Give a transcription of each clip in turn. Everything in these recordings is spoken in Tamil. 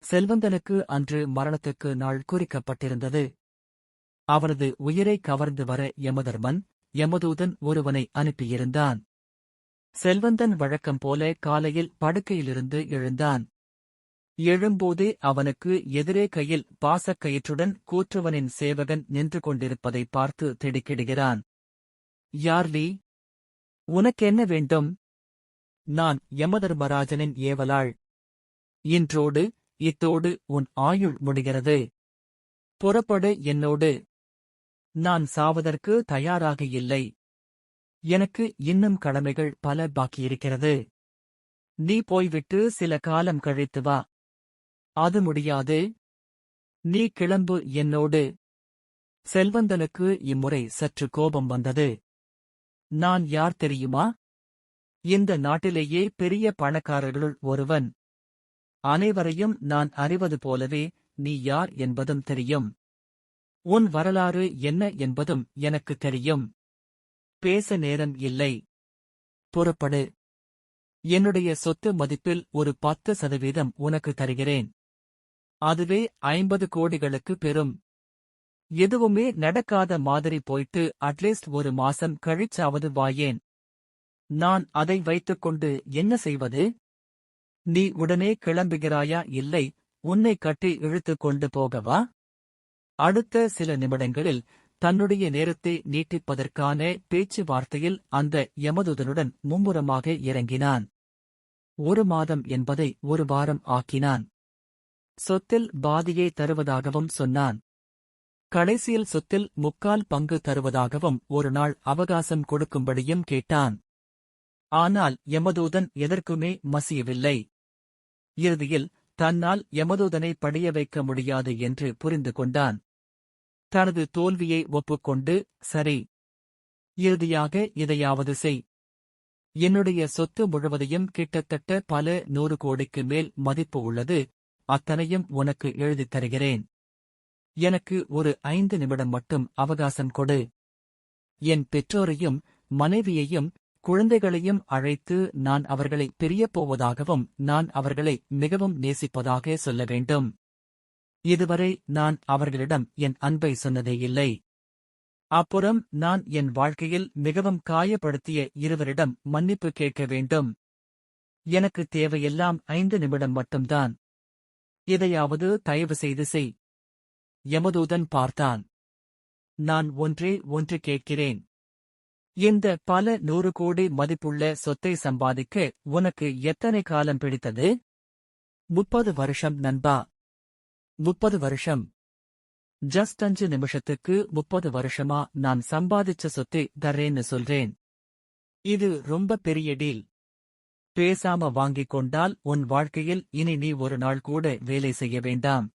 செல்வந்தனுக்கு அன்று மரணத்துக்கு நாள் குறிக்கப்பட்டிருந்தது. அவனது உயிரை கவர்ந்து வர யமதர்மன், யமதூதன் ஒருவனை அனுப்பியிருந்தான். செல்வந்தன் வழக்கம் போல காலையில் படுக்கையிலிருந்து எழுந்தான். எழும்போதே அவனுக்கு எதிரே கையில் பாசக்கயிற்றுடன் கூற்றுவனின் சேவகன் நின்று கொண்டிருப்பதை பார்த்து திடுக்கிடுகிறான். யார்லி? உனக்கென்ன வேண்டும்? நான் யமதர்மராஜனின் ஏவலாள். இத்தோடு உன் ஆயுள் முடிகிறது. புறப்படு என்னோடு. நான் சாவதற்கு தயாராக இல்லை. எனக்கு இன்னும் கடமைகள் பல பாக்கியிருக்கிறது. நீ போய்விட்டு சில காலம் கழித்து வா. அது முடியாது. நீ கிளம்பு என்னோடு. செல்வந்தனுக்கு இம்முறை சற்று கோபம் வந்தது. நான் யார் தெரியுமா? இந்த நாட்டிலேயே பெரிய பணக்காரர்களுள் ஒருவன். அனைவரையும் நான் அறிவது போலவே நீ யார் என்பதும் தெரியும். உன் வரலாறு என்ன என்பதும் எனக்கு தெரியும். பேச நேரம் இல்லை. புறப்படு. என்னுடைய சொத்து மதிப்பில் ஒரு 10% உனக்கு தருகிறேன். அதுவே 50 கோடிகளுக்கு பெறும். எதுவுமே நடக்காத மாதிரி போயிட்டு அட்லீஸ்ட் ஒரு மாசம் கழிச்சாவது வாயேன். நான் அதை வைத்துக்கொண்டு என்ன செய்வது? நீ உடனே கிளம்புகிறாயா இல்லை உன்னை கட்டி இழுத்துக் கொண்டு போகவா? அடுத்த சில நிமிடங்களில் தன்னுடைய நேரத்தை நீட்டிப்பதற்கான பேச்சுவார்த்தையில் அந்த யமதூதனுடன் மும்முரமாக இறங்கினான். 1 மாதம் என்பதை 1 வாரம் ஆக்கினான். சொத்தில் பாதியை தருவதாகவும் சொன்னான். கடைசியில் சொத்தில் 3/4 பங்கு தருவதாகவும் ஒரு நாள் அவகாசம் கொடுக்கும்படியும் கேட்டான். ஆனால் யமதூதன் எதற்குமே மசியவில்லை. இறுதியில் தன்னால் யமதூதனை படிய வைக்க முடியாது என்று புரிந்து கொண்டான். தனது தோல்வியை ஒப்புக்கொண்டு, சரி, இறுதியாக இதையாவது செய். என்னுடைய சொத்து முழுவதையும் கிட்டத்தட்ட பல 100 கோடிக்கு மேல் மதிப்பு உள்ளது. அத்தனையும் உனக்கு எழுதித் தருகிறேன். எனக்கு ஒரு 5 நிமிடம் மட்டும் அவகாசம் கொடு. என் பெற்றோரையும் மனைவியையும் குழந்தைகளையும் அழைத்து நான் அவர்களை பிரியப் போவதாகவும் நான் அவர்களை மிகவும் நேசிப்பதாக சொல்ல வேண்டும். இதுவரை நான் அவர்களிடம் என் அன்பை சொன்னதே இல்லை. அப்புறம் நான் என் வாழ்க்கையில் மிகவும் காயப்படுத்திய இருவரிடம் மன்னிப்பு கேட்க வேண்டும். எனக்கு தேவையெல்லாம் 5 நிமிடம் மட்டும்தான். இதையாவது தயவு செய்து செய். யமதூதன் பார்த்தான். நான் ஒன்று கேட்கிறேன். இந்த பல 100 கோடி மதிப்புள்ள சொத்தை சம்பாதிக்க உனக்கு எத்தனை காலம் பிடித்தது? 30 வருஷம் நண்பா. 30 வருஷம். ஜஸ்ட் 5 நிமிஷத்துக்கு 30 வருஷமா நான் சம்பாதிச்ச சொத்தை தர்றேன்னு சொல்றேன். இது ரொம்ப பெரிய டீல். பேசாம வாங்கிக் கொண்டால் உன் வாழ்க்கையில் இனி நீ ஒரு நாள் கூட வேலை செய்ய வேண்டாம்.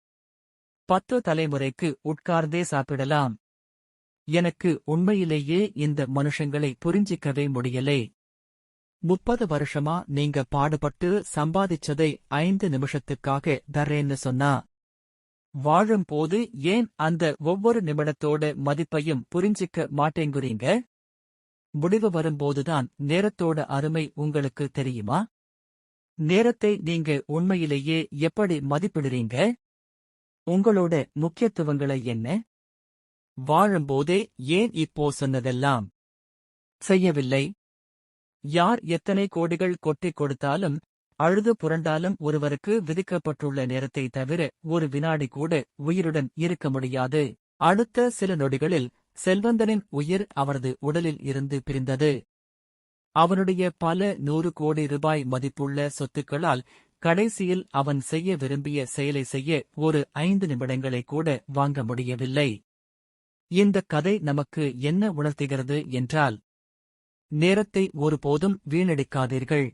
10 தலைமுறைக்கு உட்கார்ந்தே சாப்பிடலாம். எனக்கு உண்மையிலேயே இந்த மனுஷங்களை புரிஞ்சிக்கவே முடியலே. 30 வருஷமா நீங்க பாடுபட்டு சம்பாதிச்சதை 5 நிமிஷத்துக்காக தர்றேன்னு சொன்னா, வாழும்போது ஏன் அந்த ஒவ்வொரு நிமிடத்தோட மதிப்பையும் புரிஞ்சிக்க மாட்டேங்குறீங்க? முடிவு வரும்போதுதான் நேரத்தோட அருமை உங்களுக்கு தெரியுமா? நேரத்தை நீங்க உண்மையிலேயே எப்படி மதிப்பிடுறீங்க? உங்களோட முக்கியத்துவங்களை என்ன? வாழும்போதே ஏன் இப்போ சொன்னதெல்லாம் செய்யவில்லை? யார் எத்தனை கோடிகள் கொட்டிக் கொடுத்தாலும் அழுது புரண்டாலும் ஒருவருக்கு விதிக்கப்பட்டுள்ள நேரத்தை தவிர ஒரு வினாடி கூட உயிருடன் இருக்க முடியாது. அடுத்த சில நொடிகளில் செல்வந்தனின் உயிர் அவரது உடலில் இருந்து பிரிந்தது. அவனுடைய பல 100 கோடி ரூபாய் மதிப்புள்ள சொத்துக்களால் கடைசியில் அவன் செய்ய விரும்பிய செயலை செய்ய ஒரு 5 நிமிடங்களை கூட வாங்க முடியவில்லை. இந்த கதை நமக்கு என்ன உணர்த்துகிறது என்றால், நேரத்தை ஒருபோதும் வீணடிக்காதீர்கள்.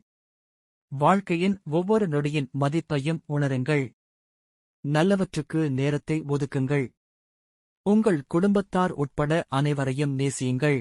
வாழ்க்கையின் ஒவ்வொரு நொடியின் மதிப்பையும் உணருங்கள். நல்லவற்றுக்கு நேரத்தை ஒதுக்குங்கள். உங்கள் குடும்பத்தார் உட்பட அனைவரையும் நேசியுங்கள்.